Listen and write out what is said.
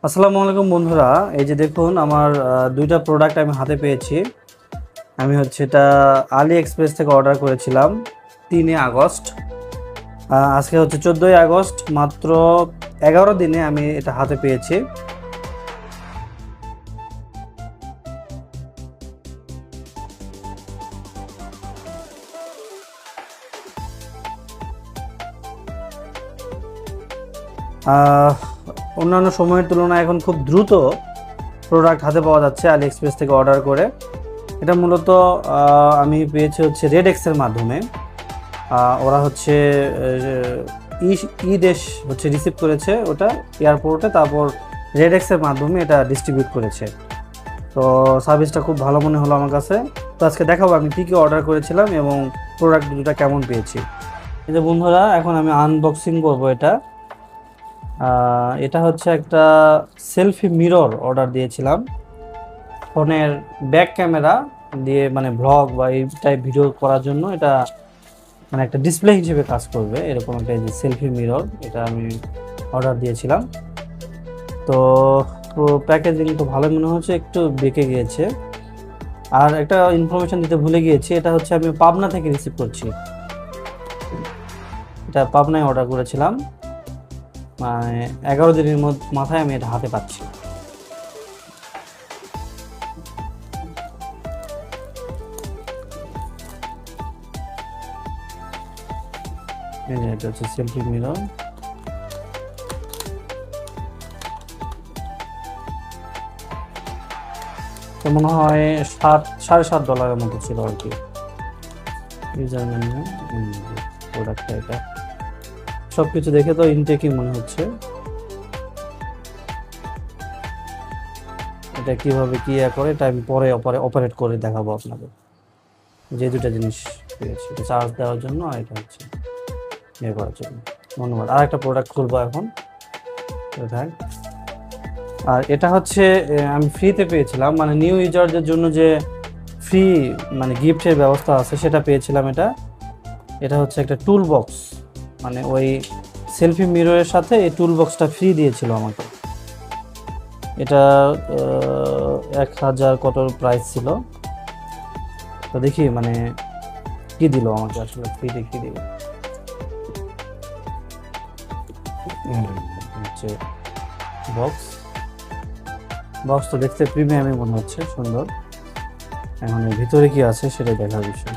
আসসালামু আলাইকুম বন্ধুরা, এই যে দেখুন আমার দুইটা প্রোডাক্ট আমি হাতে পেয়েছি। আমি এটা আলি এক্সপ্রেস থেকে অর্ডার করেছিলাম 3 আগস্ট। আজকে 14 আগস্ট, মাত্র 11 দিনে আমি এটা হাতে পেয়েছি। আহ, অন্যান্য সময়ের তুলনায় এখন খুব দ্রুত প্রোডাক্ট হাতে পাওয়া যাচ্ছে আলি এক্সপ্রেস থেকে অর্ডার করে। এটা মূলত আমি পেয়েছি রেড এক্সের মাধ্যমে। ওরা ই ই দেশ রিসিভ করেছে ওটা এয়ারপোর্টে, তারপর রেড এক্সের মাধ্যমে এটা ডিস্ট্রিবিউট করেছে। তো সার্ভিসটা খুব ভালো মনে হলো আমার কাছে। তো আজকে দেখাবো আমি কী কী অর্ডার করেছিলাম এবং প্রোডাক্ট দুটা কেমন পেয়েছি। এই যে বন্ধুরা, এখন আমি আনবক্সিং করব এটা। এটা একটা সেলফি মিরর অর্ডার দিয়েছিলাম ফোনের ব্যাক ক্যামেরা দিয়ে, মানে ব্লগ বা এই টাইপ ভিডিও করার জন্য। এটা মানে একটা ডিসপ্লে হিসেবে কাজ করবে, এরকম একটা যে সেলফি মিরর, এটা আমি অর্ডার দিয়েছিলাম। তো প্যাকেজিং তো ভালো মনে হচ্ছে, একটু বেঁকে গিয়েছে। আর একটা ইনফরমেশন দিতে ভুলে গিয়েছি, এটা আমি পাবনা থেকে রিসিভ করছি। এটা পাবনায় অর্ডার করেছিলাম, মানে 11 দিনের মাথায় আমি এটা হাতে পাচ্ছি। এটা সেলফি মিরর। তো মনে হয় $7.5 মতো ছিল আর কি। ইউজার ম্যানুয়াল, প্রোডাক্টটা এটা সবকিছু দেখে তো ইনটেকই মনে হচ্ছে। এটা কিভাবে কি করে এটা আমি পরে অপারেট করে দেখাবো আপনাদের। যে দুটা জিনিস পেয়েছি, এটা চার্জ দেওয়ার জন্য আর এটা ইয়ে করার জন্য। ধন্যবাদ। আর একটা প্রোডাক্ট খুলবো এখন। আর এটা আমি ফ্রিতে পেয়েছিলাম, মানে নিউ ইউজারদের জন্য যে ফ্রি মানে গিফটের ব্যবস্থা আছে সেটা পেয়েছিলাম। এটা একটা টুল বক্স, মানে ওই সেলফি মিররের সাথে এই টুল বক্সটা ফ্রি দিয়েছিল আমাকে। এটা 1000 কত প্রাইস ছিল। তো দেখি মানে কি দিল আমাকে, আসলে ফ্রিতে কি দিল। বক্স তো দেখতে প্রিমিয়ামই মনে হচ্ছে, সুন্দর। এখন ভিতরে কি আছে সেটা দেখার বিষয়।